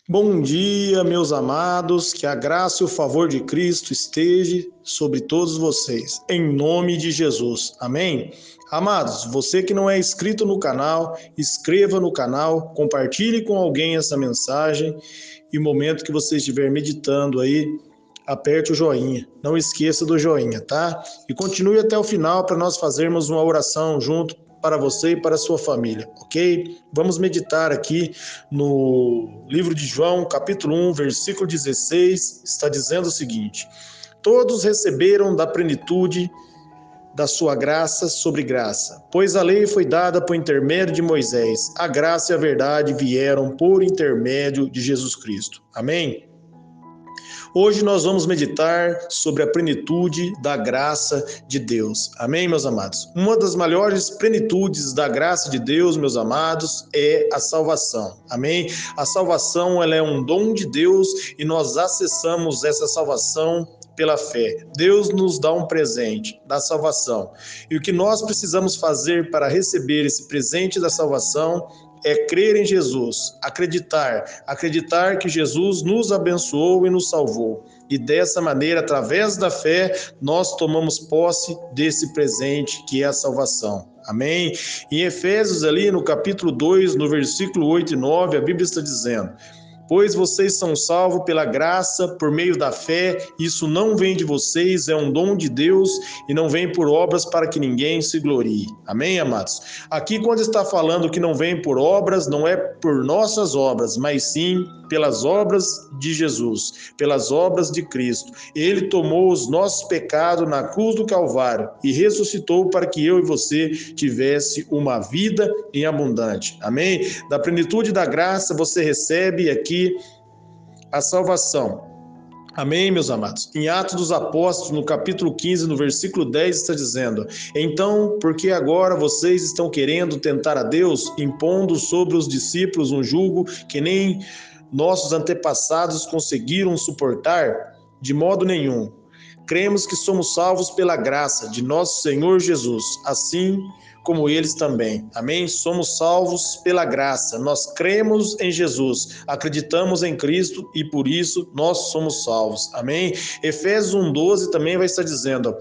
Bom dia, meus amados, que a graça e o favor de Cristo esteja sobre todos vocês, em nome de Jesus, amém? Amados, você que não é inscrito no canal, inscreva no canal, compartilhe com alguém essa mensagem e no momento que você estiver meditando aí, aperte o joinha, não esqueça do joinha, tá? E continue até o final para nós fazermos uma oração junto para você e para a sua família, ok? Vamos meditar aqui no livro de João, capítulo 1, versículo 16, está dizendo o seguinte: todos receberam da plenitude da sua graça sobre graça, pois a lei foi dada por intermédio de Moisés, a graça e a verdade vieram por intermédio de Jesus Cristo. Amém? Hoje nós vamos meditar sobre a plenitude da graça de Deus. Amém, meus amados? Uma das maiores plenitudes da graça de Deus, meus amados, é a salvação. Amém? A salvação, ela é um dom de Deus e nós acessamos essa salvação pela fé. Deus nos dá um presente da salvação. E o que nós precisamos fazer para receber esse presente da salvação é crer em Jesus, acreditar que Jesus nos abençoou e nos salvou. E dessa maneira, através da fé, nós tomamos posse desse presente que é a salvação. Amém? Em Efésios, ali no capítulo 2, no versículo 8 e 9, a Bíblia está dizendo: pois vocês são salvos pela graça, por meio da fé, isso não vem de vocês, é um dom de Deus e não vem por obras para que ninguém se glorie. Amém, amados? Aqui quando está falando que não vem por obras, não é por nossas obras, mas sim pelas obras de Jesus, pelas obras de Cristo. Ele tomou os nossos pecados na cruz do Calvário e ressuscitou para que eu e você tivesse uma vida em abundante. Amém? Da plenitude da graça você recebe aqui a salvação. Amém, meus amados? Em Atos dos Apóstolos, no capítulo 15, no versículo 10, está dizendo: então, porque agora vocês estão querendo tentar a Deus, impondo sobre os discípulos um jugo que nem nossos antepassados conseguiram suportar? De modo nenhum. Cremos que somos salvos pela graça de nosso Senhor Jesus, assim como eles também. Amém? Somos salvos pela graça. Nós cremos em Jesus, acreditamos em Cristo e por isso nós somos salvos. Amém? Efésios 1:12 também vai estar dizendo: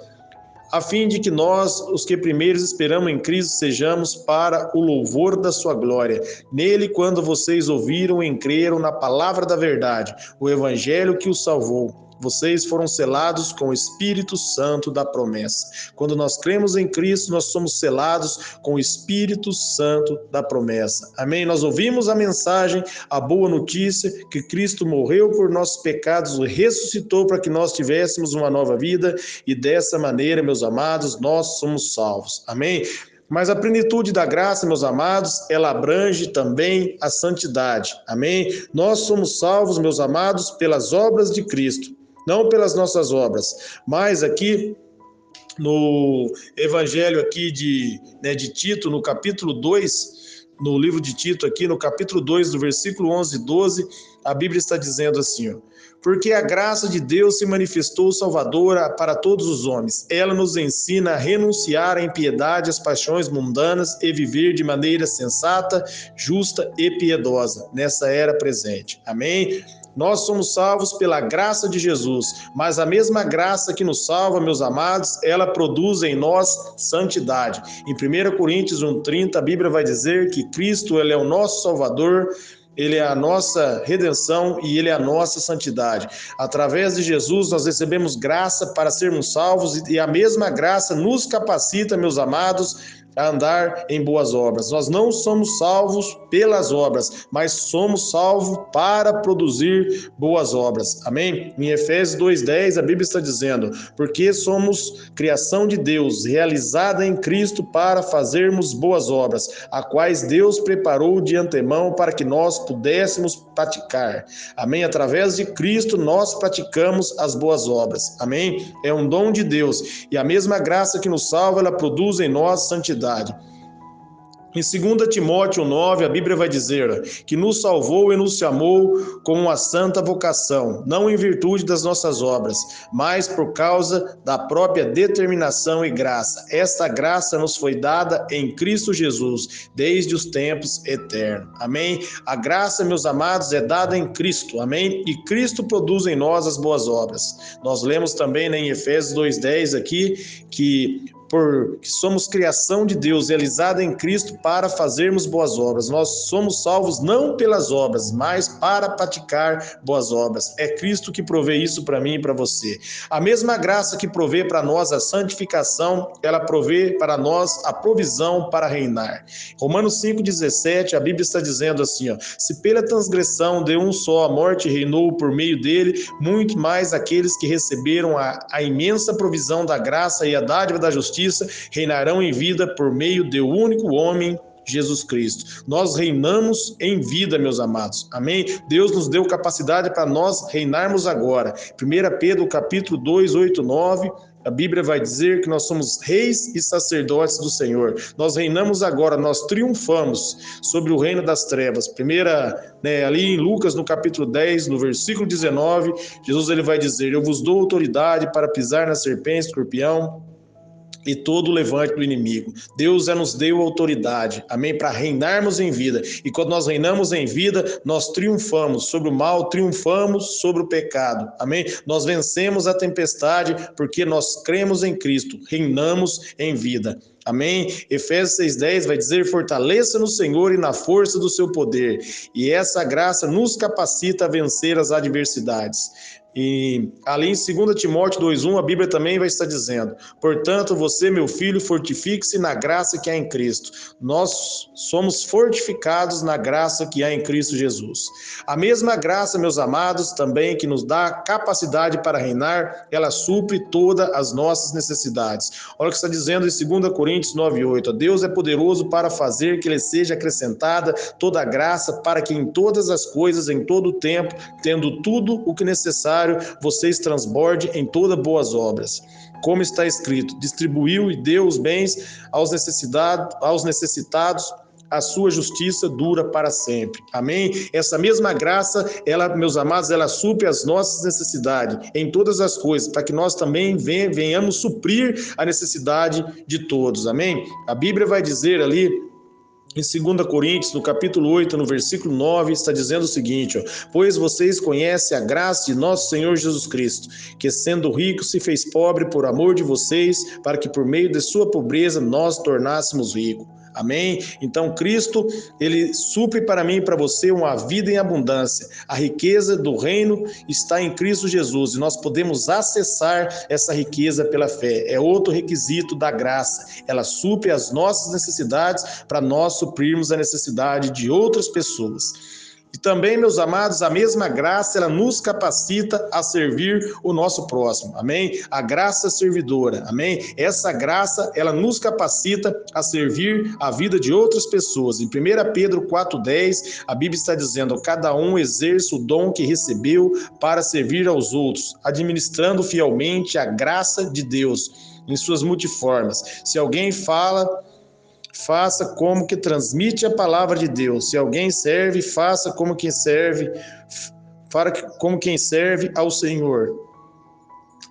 a fim de que nós, os que primeiros esperamos em Cristo, sejamos para o louvor da sua glória. Nele, quando vocês ouviram e creram na palavra da verdade, o evangelho que os salvou, vocês foram selados com o Espírito Santo da promessa. Quando nós cremos em Cristo, nós somos selados com o Espírito Santo da promessa. Amém? Nós ouvimos a mensagem, a boa notícia, que Cristo morreu por nossos pecados, ressuscitou para que nós tivéssemos uma nova vida e dessa maneira, meus amados, nós somos salvos. Amém? Mas a plenitude da graça, meus amados, ela abrange também a santidade. Amém? Nós somos salvos, meus amados, pelas obras de Cristo, não pelas nossas obras. Mas aqui no evangelho aqui de Tito, no capítulo 2, no livro de Tito aqui, no capítulo 2, do versículo 11 e 12, a Bíblia está dizendo assim, ó: porque a graça de Deus se manifestou salvadora para todos os homens. Ela nos ensina a renunciar à impiedade, às paixões mundanas e viver de maneira sensata, justa e piedosa nessa era presente. Amém? Nós somos salvos pela graça de Jesus, mas a mesma graça que nos salva, meus amados, ela produz em nós santidade. Em 1 Coríntios 1:30, a Bíblia vai dizer que Cristo, ele é o nosso Salvador, ele é a nossa redenção e ele é a nossa santidade. Através de Jesus nós recebemos graça para sermos salvos e a mesma graça nos capacita, meus amados, a andar em boas obras. Nós não somos salvos pelas obras, mas somos salvos para produzir boas obras. Amém? Em Efésios 2:10, a Bíblia está dizendo: porque somos criação de Deus, realizada em Cristo para fazermos boas obras, a quais Deus preparou de antemão para que nós pudéssemos praticar. Amém? Através de Cristo nós praticamos as boas obras. Amém? É um dom de Deus e a mesma graça que nos salva, ela produz em nós santidade. Em 2 Timóteo 9, a Bíblia vai dizer que nos salvou e nos chamou com uma santa vocação, não em virtude das nossas obras, mas por causa da própria determinação e graça. Esta graça nos foi dada em Cristo Jesus, desde os tempos eternos. Amém? A graça, meus amados, é dada em Cristo. Amém? E Cristo produz em nós as boas obras. Nós lemos também em Efésios 2:10 aqui que porque somos criação de Deus, realizada em Cristo para fazermos boas obras. Nós somos salvos não pelas obras, mas para praticar boas obras. É Cristo que provê isso para mim e para você. A mesma graça que provê para nós a santificação, ela provê para nós a provisão para reinar. Romanos 5,17, a Bíblia está dizendo assim, se pela transgressão de um só a morte reinou por meio dele, muito mais aqueles que receberam a imensa provisão da graça e a dádiva da justiça reinarão em vida por meio do único homem, Jesus Cristo. Nós reinamos em vida, meus amados. Amém? Deus nos deu capacidade para nós reinarmos agora. 1 Pedro capítulo 2, 8, 9, a Bíblia vai dizer que nós somos reis e sacerdotes do Senhor. Nós reinamos agora, nós triunfamos sobre o reino das trevas. Ali em Lucas, no capítulo 10, no versículo 19, Jesus ele vai dizer, eu vos dou autoridade para pisar na serpente, escorpião, e todo o levante do inimigo. Deus já nos deu autoridade, amém, para reinarmos em vida. E quando nós reinamos em vida, nós triunfamos sobre o mal, triunfamos sobre o pecado, amém. Nós vencemos a tempestade porque nós cremos em Cristo, reinamos em vida. Amém? Efésios 6,10 vai dizer, fortaleça no Senhor e na força do seu poder. E essa graça nos capacita a vencer as adversidades. E ali em 2 Timóteo 2,1, a Bíblia também vai estar dizendo, portanto, você, meu filho, fortifique-se na graça que há em Cristo. Nós somos fortificados na graça que há em Cristo Jesus. A mesma graça, meus amados, também que nos dá capacidade para reinar, ela supre todas as nossas necessidades. Olha o que está dizendo em 2 Coríntios 9,8, Deus é poderoso para fazer que lhe seja acrescentada toda a graça, para que em todas as coisas, em todo o tempo, tendo tudo o que necessário, vocês transbordem em todas boas obras. Como está escrito, distribuiu e deu os bens aos necessitados, a sua justiça dura para sempre. Amém? Essa mesma graça, ela, meus amados, ela supre as nossas necessidades em todas as coisas, para que nós também venhamos suprir a necessidade de todos. Amém? A Bíblia vai dizer ali, em 2 Coríntios, no capítulo 8, no versículo 9, está dizendo o seguinte, pois vocês conhecem a graça de nosso Senhor Jesus Cristo, que sendo rico se fez pobre por amor de vocês, para que por meio de sua pobreza nós tornássemos ricos. Amém? Então Cristo, ele supre para mim e para você uma vida em abundância. A riqueza do reino está em Cristo Jesus e nós podemos acessar essa riqueza pela fé. É outro requisito da graça. Ela supre as nossas necessidades para nós suprirmos a necessidade de outras pessoas. E também, meus amados, a mesma graça, ela nos capacita a servir o nosso próximo, amém? A graça servidora, amém? Essa graça, ela nos capacita a servir a vida de outras pessoas. Em 1 Pedro 4,10, a Bíblia está dizendo, cada um exerce o dom que recebeu para servir aos outros, administrando fielmente a graça de Deus em suas multiformas. Se alguém fala, faça como que transmite a palavra de Deus. Se alguém serve, faça como quem serve ao Senhor.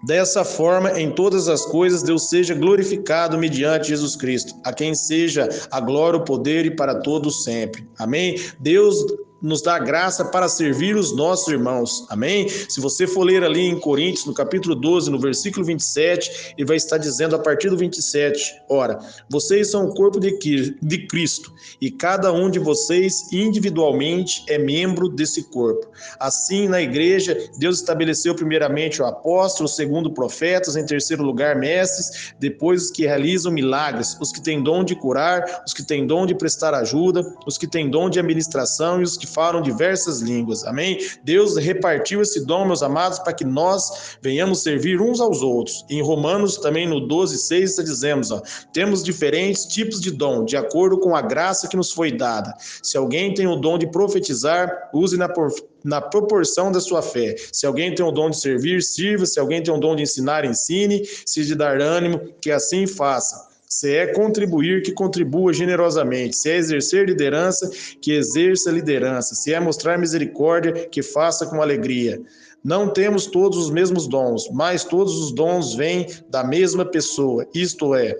Dessa forma, em todas as coisas, Deus seja glorificado mediante Jesus Cristo, a quem seja a glória, o poder e para todos sempre. Amém? Deus nos dá graça para servir os nossos irmãos. Amém? Se você for ler ali em Coríntios, no capítulo 12, no versículo 27, ele vai estar dizendo a partir do 27, ora, vocês são o corpo de Cristo, e cada um de vocês individualmente é membro desse corpo. Assim, na igreja, Deus estabeleceu primeiramente o apóstolo, segundo profetas, em terceiro lugar mestres, depois os que realizam milagres, os que têm dom de curar, os que têm dom de prestar ajuda, os que têm dom de administração e os que falam diversas línguas, amém? Deus repartiu esse dom, meus amados, para que nós venhamos servir uns aos outros. Em Romanos, também no 12:6, está dizendo, temos diferentes tipos de dom, de acordo com a graça que nos foi dada. Se alguém tem o dom de profetizar, use na proporção da sua fé. Se alguém tem o dom de servir, sirva. Se alguém tem o dom de ensinar, ensine. Se de dar ânimo, que assim faça. Se é contribuir, que contribua generosamente. Se é exercer liderança, que exerça liderança. Se é mostrar misericórdia, que faça com alegria. Não temos todos os mesmos dons, mas todos os dons vêm da mesma pessoa. Isto é,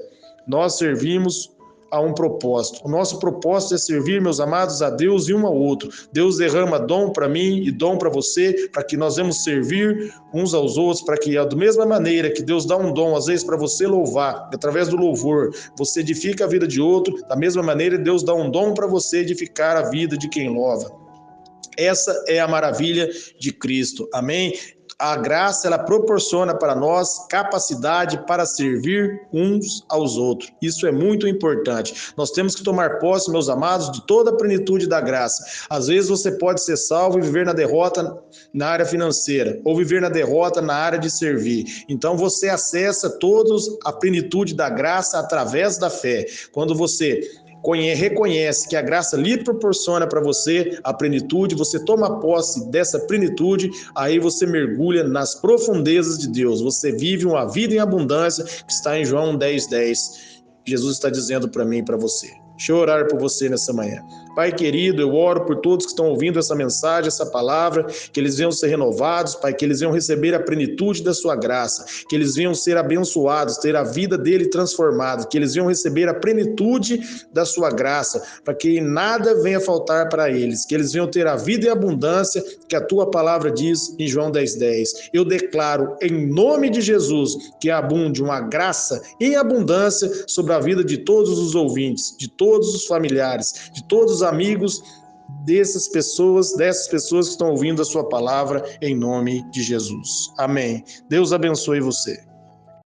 nós servimos a um propósito. O nosso propósito é servir, meus amados, a Deus e um ao outro. Deus derrama dom para mim e dom para você, para que nós vamos servir uns aos outros, para que, da mesma maneira que Deus dá um dom, às vezes, para você louvar, através do louvor, você edifica a vida de outro, da mesma maneira, Deus dá um dom para você edificar a vida de quem louva. Essa é a maravilha de Cristo. Amém? A graça, ela proporciona para nós capacidade para servir uns aos outros. Isso é muito importante. Nós temos que tomar posse, meus amados, de toda a plenitude da graça. Às vezes você pode ser salvo e viver na derrota na área financeira, ou viver na derrota na área de servir. Então você acessa todos a plenitude da graça através da fé. Quando você reconhece que a graça lhe proporciona para você a plenitude, você toma posse dessa plenitude, aí você mergulha nas profundezas de Deus, você vive uma vida em abundância, que está em João 10:10. Jesus está dizendo para mim e para você. Deixa eu orar por você nessa manhã. Pai querido, eu oro por todos que estão ouvindo essa mensagem, essa palavra, que eles venham ser renovados, Pai, que eles venham receber a plenitude da sua graça, que eles venham ser abençoados, ter a vida dele transformada, que eles venham receber a plenitude da sua graça, para que nada venha faltar para eles, que eles venham ter a vida em abundância, que a tua palavra diz em João 10:10. Eu declaro em nome de Jesus que abunde uma graça em abundância sobre a vida de todos os ouvintes, de todos os familiares, de todos os amigos dessas pessoas que estão ouvindo a sua palavra, em nome de Jesus. Amém. Deus abençoe você.